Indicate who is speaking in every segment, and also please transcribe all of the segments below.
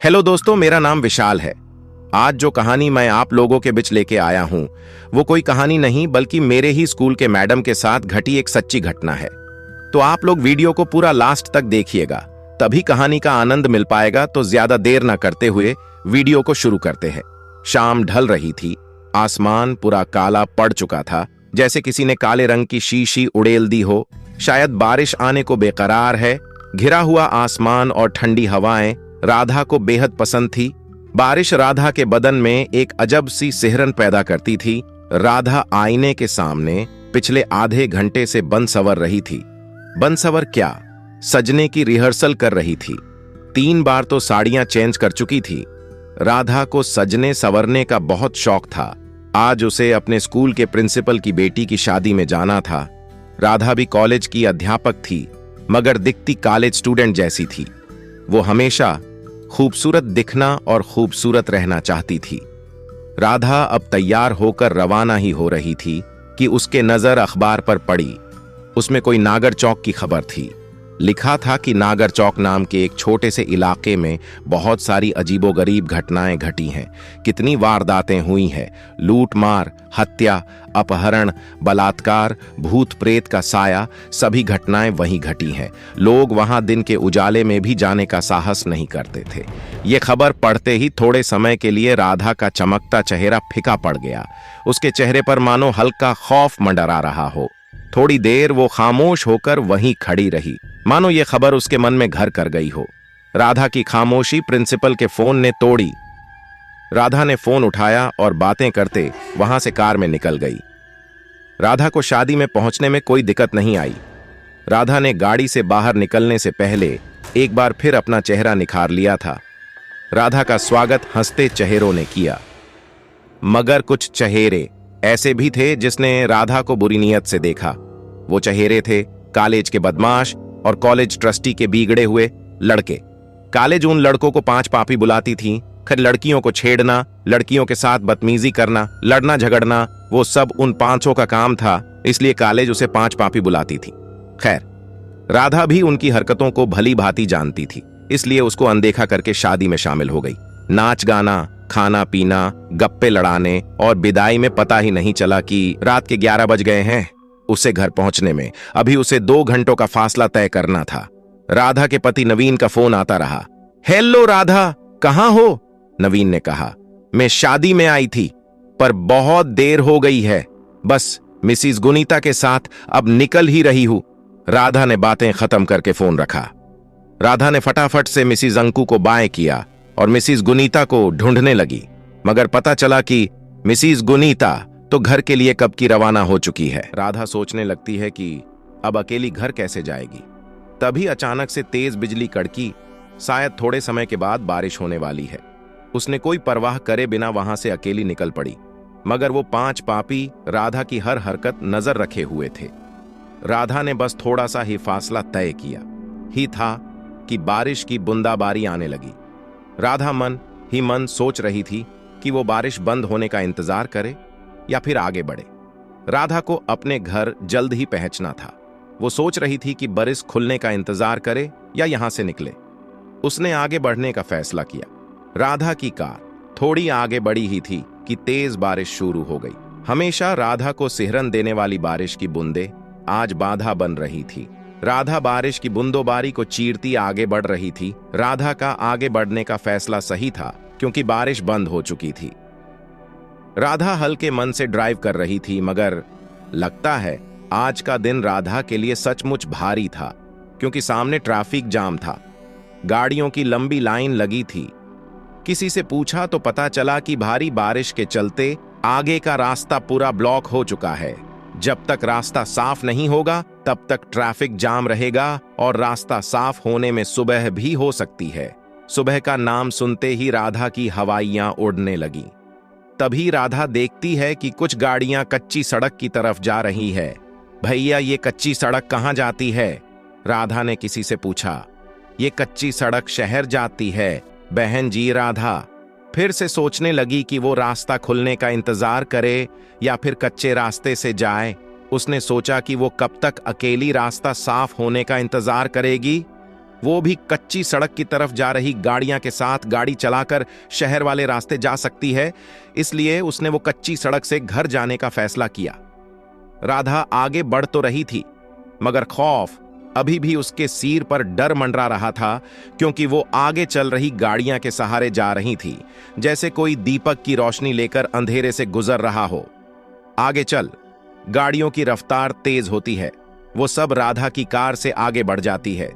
Speaker 1: Hello दोस्तों, मेरा नाम विशाल है। आज जो कहानी मैं आप लोगों के बीच लेके आया हूं वो कोई कहानी नहीं बल्कि मेरे ही स्कूल के मैडम के साथ घटी एक सच्ची घटना है। तो आप लोग वीडियो को पूरा लास्ट तक देखिएगा, तभी कहानी का आनंद मिल पाएगा। तो ज्यादा देर ना करते हुए वीडियो को शुरू करते हैं। शाम ढल रही थी, आसमान पूरा काला पड़ चुका था, जैसे किसी ने काले रंग की शीशी उड़ेल दी हो। शायद बारिश आने को बेकरार है। घिरा हुआ आसमान और ठंडी हवाएं राधा को बेहद पसंद थी। बारिश राधा के बदन में एक अजब सी सिहरन पैदा करती थी। राधा आईने के सामने पिछले आधे घंटे से बन सवर रही थी। बन सवर क्या, सजने की रिहर्सल कर रही थी। 3 बार तो साड़ियां चेंज कर चुकी थी। राधा को सजने संवरने का बहुत शौक था। आज उसे अपने स्कूल के प्रिंसिपल की बेटी की शादी में जाना था। राधा भी कॉलेज की अध्यापक थी, मगर दिखती कॉलेज स्टूडेंट जैसी थी। वो हमेशा खूबसूरत दिखना और खूबसूरत रहना चाहती थी। राधा अब तैयार होकर रवाना ही हो रही थी कि उसके नजर अखबार पर पड़ी। उसमें कोई नागर चौक की खबर थी। लिखा था कि नागर चौक नाम के एक छोटे से इलाके में बहुत सारी अजीबोगरीब घटनाएं घटी हैं। कितनी वारदातें हुई हैं, लूटमार, हत्या, अपहरण, बलात्कार, भूत प्रेत का साया, सभी घटनाएं वहीं घटी हैं। लोग वहां दिन के उजाले में भी जाने का साहस नहीं करते थे। ये खबर पढ़ते ही थोड़े समय के लिए राधा का चमकता चेहरा फीका पड़ गया। उसके चेहरे पर मानो हल्का खौफ मंडरा रहा हो। थोड़ी देर वो खामोश होकर वहीं खड़ी रही, मानो ये खबर उसके मन में घर कर गई हो। राधा की खामोशी प्रिंसिपल के फोन ने तोड़ी। राधा ने फोन उठाया और बातें करते वहां से कार में निकल गई। राधा को शादी में पहुंचने में कोई दिक्कत नहीं आई। राधा ने गाड़ी से बाहर निकलने से पहले एक बार फिर अपना चेहरा निखार लिया था। राधा का स्वागत हंसते चेहरों ने किया, मगर कुछ चेहरे ऐसे भी थे जिसने राधा को बुरी नीयत से देखा। वो चेहरे थे कॉलेज के बदमाश और कॉलेज ट्रस्टी के बिगड़े हुए लड़के। कॉलेज उन लड़कों को 5 पापी बुलाती थी। खैर, लड़कियों को छेड़ना, लड़कियों के साथ बदतमीजी करना, लड़ना झगड़ना, वो सब उन 5 का काम था, इसलिए कॉलेज उसे 5 पापी बुलाती थी। खैर, राधा भी उनकी हरकतों को भली भांति जानती थी, इसलिए उसको अनदेखा करके शादी में शामिल हो गई। नाच गाना, खाना पीना, गप्पे लड़ाने और विदाई में पता ही नहीं चला कि रात के 11 बज गए हैं। उसे घर पहुंचने में अभी उसे 2 घंटों का फासला तय करना था। राधा के पति नवीन का फोन आता रहा। हेलो राधा, कहां हो? नवीन ने कहा, मैं शादी में आई थी, पर बहुत देर हो गई है। बस मिसिस गुनीता के साथ अब निकल ही रही हूं। राधा ने बातें खत्म करके फोन रखा। राधा ने फटाफट से मिसिस अंकु को बाय किया और मिसिस गुनीता को ढूंढने लगी, मगर पता चला कि मिसिस गुनीता तो घर के लिए कब की रवाना हो चुकी है। राधा सोचने लगती है कि अब अकेली घर कैसे जाएगी। तभी अचानक से तेज बिजली कड़की। शायद थोड़े समय के बाद बारिश होने वाली है। उसने कोई परवाह करे बिना वहां से अकेली निकल पड़ी, मगर वो 5 पापी राधा की हर हरकत नजर रखे हुए थे। राधा ने बस थोड़ा सा ही फासला तय किया ही था कि बारिश की बूंदाबारी आने लगी। राधा मन ही मन सोच रही थी कि वो बारिश बंद होने का इंतजार करे या फिर आगे बढ़े। राधा को अपने घर जल्द ही पहुंचना था। वो सोच रही थी कि बारिश खुलने का इंतजार करे या यहां से निकले। उसने आगे बढ़ने का फैसला किया। राधा की कार थोड़ी आगे बढ़ी ही थी कि तेज बारिश शुरू हो गई। हमेशा राधा को सिहरन देने वाली बारिश की बूंदें आज बाधा बन रही थी। राधा बारिश की बूंदोबारी को चीरती आगे बढ़ रही थी। राधा का आगे बढ़ने का फैसला सही था, क्योंकि बारिश बंद हो चुकी थी। राधा हल्के मन से ड्राइव कर रही थी, मगर लगता है आज का दिन राधा के लिए सचमुच भारी था, क्योंकि सामने ट्रैफिक जाम था। गाड़ियों की लंबी लाइन लगी थी। किसी से पूछा तो पता चला कि भारी बारिश के चलते आगे का रास्ता पूरा ब्लॉक हो चुका है। जब तक रास्ता साफ नहीं होगा तब तक ट्रैफिक जाम रहेगा, और रास्ता साफ होने में सुबह भी हो सकती है। सुबह का नाम सुनते ही राधा की हवाइयां उड़ने लगी। तभी राधा देखती है कि कुछ गाड़ियां कच्ची सड़क की तरफ जा रही है। भैया, ये कच्ची सड़क कहां जाती है? राधा ने किसी से पूछा। ये कच्ची सड़क शहर जाती है बहन जी। राधा फिर से सोचने लगी कि वो रास्ता खुलने का इंतजार करे या फिर कच्चे रास्ते से जाए। उसने सोचा कि वो कब तक अकेली रास्ता साफ होने का इंतजार करेगी। वो भी कच्ची सड़क की तरफ जा रही गाड़ियां के साथ गाड़ी चलाकर शहर वाले रास्ते जा सकती है, इसलिए उसने वो कच्ची सड़क से घर जाने का फैसला किया। राधा आगे बढ़ तो रही थी, मगर खौफ अभी भी उसके सिर पर डर मंडरा रहा था, क्योंकि वो आगे चल रही गाड़ियां के सहारे जा रही थी, जैसे कोई दीपक की रोशनी लेकर अंधेरे से गुजर रहा हो। आगे चल। गाड़ियों की रफ्तार तेज होती है, वो सब राधा की कार से आगे बढ़ जाती है,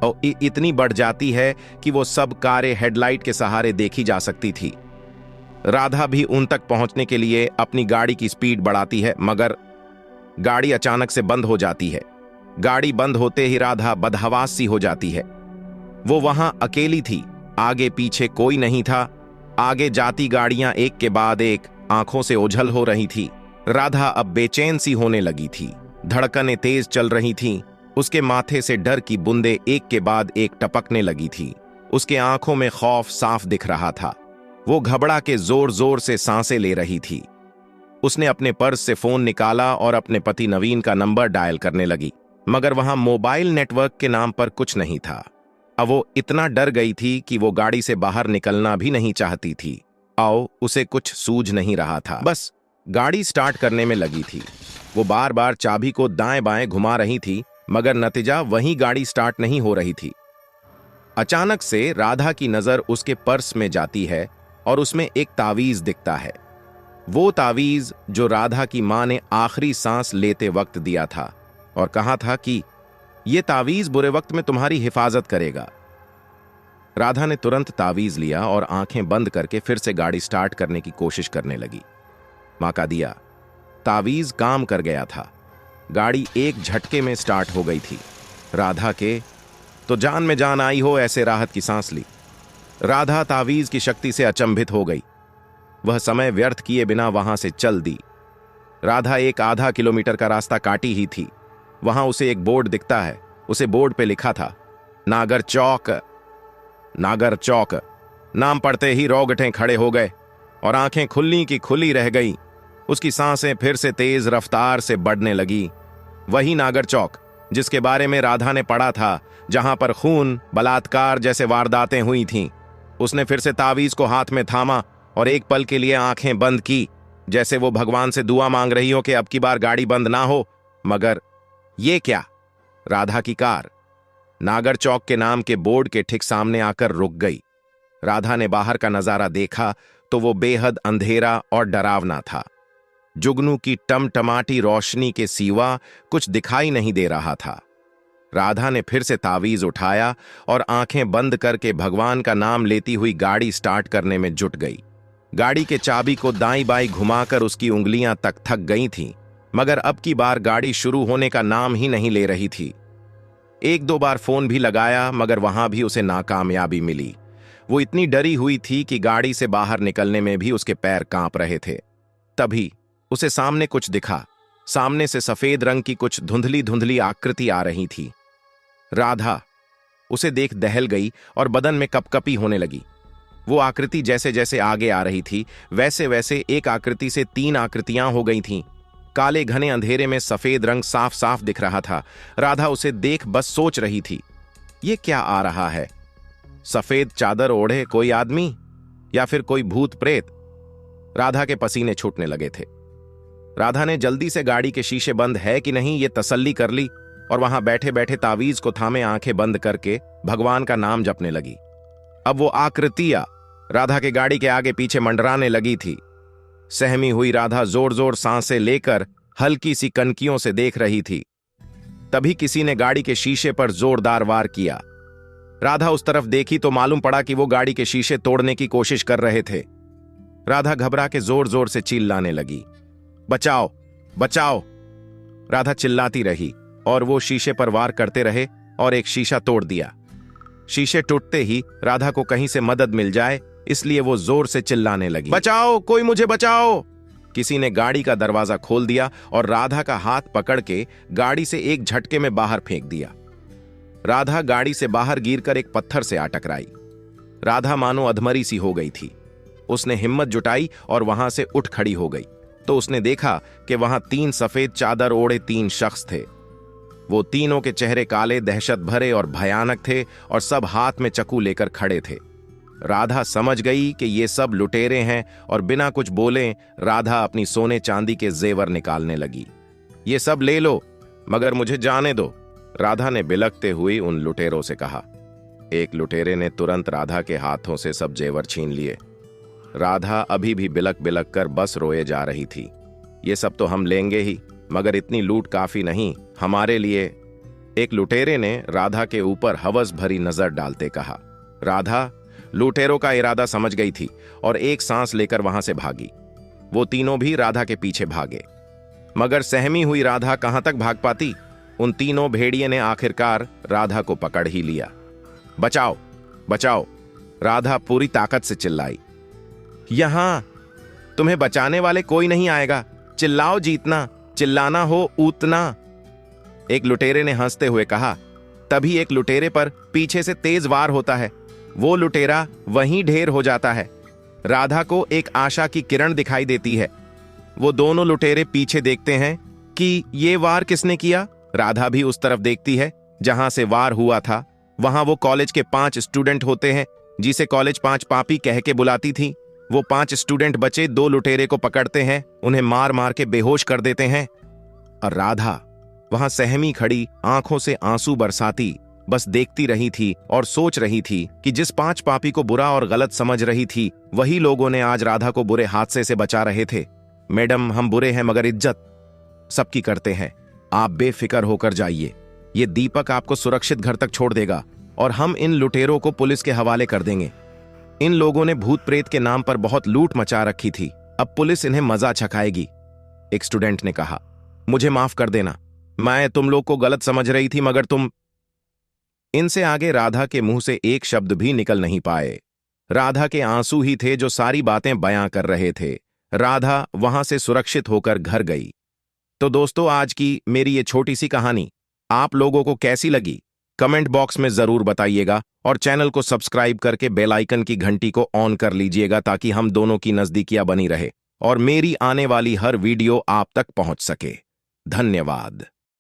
Speaker 1: और इतनी बढ़ जाती है कि वो सब कारें हेडलाइट के सहारे देखी जा सकती थी। राधा भी उन तक पहुंचने के लिए अपनी गाड़ी की स्पीड बढ़ाती है, मगर गाड़ी अचानक से बंद हो जाती है। गाड़ी बंद होते ही राधा बदहवास सी हो जाती है। वो वहां अकेली थी, आगे पीछे कोई नहीं था। आगे जाती गाड़ियां एक के बाद एक आंखों से ओझल हो रही थी। राधा अब बेचैन सी होने लगी थी, धड़कनें तेज चल रही थीं। उसके माथे से डर की बूंदें एक के बाद एक टपकने लगी थी। उसके आंखों में खौफ साफ दिख रहा था। वो घबरा के जोर जोर से सांसें ले रही थी। उसने अपने पर्स से फोन निकाला और अपने पति नवीन का नंबर डायल करने लगी, मगर वहां मोबाइल नेटवर्क के नाम पर कुछ नहीं था। अब वो इतना डर गई थी कि वो गाड़ी से बाहर निकलना भी नहीं चाहती थी। उसे कुछ सूझ नहीं रहा था, बस गाड़ी स्टार्ट करने में लगी थी। वो बार बार चाबी को दाएं बाएं घुमा रही थी, मगर नतीजा वही गाड़ी स्टार्ट नहीं हो रही थी। अचानक से राधा की नजर उसके पर्स में जाती है और उसमें एक तावीज दिखता है। वो तावीज जो राधा की मां ने आखिरी सांस लेते वक्त दिया था और कहा था कि यह तावीज बुरे वक्त में तुम्हारी हिफाजत करेगा। राधा ने तुरंत तावीज लिया और आंखें बंद करके फिर से गाड़ी स्टार्ट करने की कोशिश करने लगी। मां का दिया तावीज काम कर गया था। गाड़ी एक झटके में स्टार्ट हो गई थी। राधा के तो जान में जान आई हो ऐसे राहत की सांस ली। राधा तावीज की शक्ति से अचंभित हो गई। वह समय व्यर्थ किए बिना वहां से चल दी। राधा एक आधा किलोमीटर का रास्ता काटी ही थी। वहां उसे एक बोर्ड दिखता है। उसे बोर्ड पे लिखा था नागर चौक। नागर चौक नाम पढ़ते ही रोंगटे खड़े हो गए और आंखें खुली की खुली रह गई। उसकी सांसें फिर से तेज रफ्तार से बढ़ने लगी। वही नागर चौक जिसके बारे में राधा ने पढ़ा था, जहां पर खून, बलात्कार जैसे वारदातें हुई थीं। उसने फिर से तावीज को हाथ में थामा और एक पल के लिए आंखें बंद की, जैसे वो भगवान से दुआ मांग रही हो कि अब की बार गाड़ी बंद ना हो। मगर ये क्या? राधा की कार नागर चौक के नाम के बोर्ड के ठीक सामने आकर रुक गई। राधा ने बाहर का नजारा देखा तो वो बेहद अंधेरा और डरावना था। जुगनू की टमटमाटी रोशनी के सिवा कुछ दिखाई नहीं दे रहा था। राधा ने फिर से तावीज उठाया और आंखें बंद करके भगवान का नाम लेती हुई गाड़ी स्टार्ट करने में जुट गई। गाड़ी के चाबी को दाईं बाईं घुमाकर उसकी उंगलियां तक थक गई थीं, मगर अब की बार गाड़ी शुरू होने का नाम ही नहीं ले रही थी। एक दो बार फोन भी लगाया, मगर वहां भी उसे नाकामयाबी मिली। वो इतनी डरी हुई थी कि गाड़ी से बाहर निकलने में भी उसके पैर कांप रहे थे। तभी उसे सामने कुछ दिखा। सामने से सफेद रंग की कुछ धुंधली धुंधली आकृति आ रही थी। राधा उसे देख दहल गई और बदन में कपकपी होने लगी। वो आकृति जैसे जैसे आगे आ रही थी, वैसे वैसे एक आकृति से 3 आकृतियां हो गई थीं। काले घने अंधेरे में सफेद रंग साफ साफ दिख रहा था। राधा उसे देख बस सोच रही थी, ये क्या आ रहा है? सफेद चादर ओढ़े कोई आदमी या फिर कोई भूत प्रेत? राधा के पसीने छूटने लगे थे। राधा ने जल्दी से गाड़ी के शीशे बंद है कि नहीं ये तसल्ली कर ली और वहां बैठे बैठे तावीज को थामे आंखें बंद करके भगवान का नाम जपने लगी। अब वो आकृतियां राधा के गाड़ी के आगे पीछे मंडराने लगी थी। सहमी हुई राधा जोर जोर सांसें लेकर हल्की सी कनकियों से देख रही थी। तभी किसी ने गाड़ी के शीशे पर जोरदार वार किया। राधा उस तरफ देखी तो मालूम पड़ा कि वो गाड़ी के शीशे तोड़ने की कोशिश कर रहे थे। राधा घबरा के जोर जोर से चिल्लाने लगी, बचाओ बचाओ। राधा चिल्लाती रही और वो शीशे पर वार करते रहे और एक शीशा तोड़ दिया। शीशे टूटते ही राधा को कहीं से मदद मिल जाए, इसलिए वो जोर से चिल्लाने लगी, बचाओ, कोई मुझे बचाओ। किसी ने गाड़ी का दरवाजा खोल दिया और राधा का हाथ पकड़ के गाड़ी से एक झटके में बाहर फेंक दिया। राधा गाड़ी से बाहर गिरकर एक पत्थर से आ टकराई। राधा मानो अधमरी सी हो गई थी। उसने हिम्मत जुटाई और वहां से उठ खड़ी हो गई तो उसने देखा कि वहां 3 सफेद चादर ओढ़े 3 शख्स थे। वो तीनों के चेहरे काले, दहशत भरे और भयानक थे और सब हाथ में चाकू लेकर खड़े थे। राधा समझ गई कि ये सब लुटेरे हैं और बिना कुछ बोले राधा अपनी सोने चांदी के जेवर निकालने लगी। ये सब ले लो, मगर मुझे जाने दो, राधा ने बिलखते हुए उन लुटेरों से कहा। एक लुटेरे ने तुरंत राधा के हाथों से सब जेवर छीन लिए। राधा अभी भी बिलक बिलक कर बस रोए जा रही थी। ये सब तो हम लेंगे ही, मगर इतनी लूट काफी नहीं हमारे लिए। एक लुटेरे ने राधा के ऊपर हवस भरी नजर डालते कहा। राधा लुटेरों का इरादा समझ गई थी और एक सांस लेकर वहां से भागी। वो तीनों भी राधा के पीछे भागे, मगर सहमी हुई राधा कहां तक भाग पाती। उन तीनों भेड़िए ने आखिरकार राधा को पकड़ ही लिया। बचाओ बचाओ, राधा पूरी ताकत से चिल्लाई। यहां तुम्हें बचाने वाले कोई नहीं आएगा, चिल्लाओ जीतना, चिल्लाना हो उतना, एक लुटेरे ने हंसते हुए कहा। तभी एक लुटेरे पर पीछे से तेज वार होता है। वो लुटेरा वहीं ढेर हो जाता है। राधा को एक आशा की किरण दिखाई देती है। वो दोनों लुटेरे पीछे देखते हैं कि ये वार किसने किया। राधा भी उस तरफ देखती है जहां से वार हुआ था। वहां वो कॉलेज के 5 स्टूडेंट होते हैं, जिसे कॉलेज 5 पापी कह के बुलाती थी। वो 5 स्टूडेंट बचे 2 लुटेरे को पकड़ते हैं, उन्हें मार मार के बेहोश कर देते हैं। और राधा वहां सहमी खड़ी, आंखों से आंसू बरसाती बस देखती रही थी और सोच रही थी कि जिस 5 पापी को बुरा और गलत समझ रही थी, वही लोगों ने आज राधा को बुरे हादसे से बचा रहे थे। मैडम, हम बुरे हैं मगर इज्जत सबकी करते हैं, आप बेफिक्र होकर जाइए। ये दीपक आपको सुरक्षित घर तक छोड़ देगा और हम इन लुटेरों को पुलिस के हवाले कर देंगे। इन लोगों ने भूत प्रेत के नाम पर बहुत लूट मचा रखी थी, अब पुलिस इन्हें मजा चखाएगी। एक स्टूडेंट ने कहा। मुझे माफ कर देना, मैं तुम लोग को गलत समझ रही थी, मगर तुम। इनसे आगे राधा के मुंह से एक शब्द भी निकल नहीं पाए। राधा के आंसू ही थे जो सारी बातें बयां कर रहे थे। राधा वहां से सुरक्षित होकर घर गई। तो दोस्तों, आज की मेरी ये छोटी सी कहानी आप लोगों को कैसी लगी, कमेंट बॉक्स में जरूर बताइएगा और चैनल को सब्सक्राइब करके बेल आइकन की घंटी को ऑन कर लीजिएगा ताकि हम दोनों की नजदीकियां बनी रहे और मेरी आने वाली हर वीडियो आप तक पहुंच सके। धन्यवाद।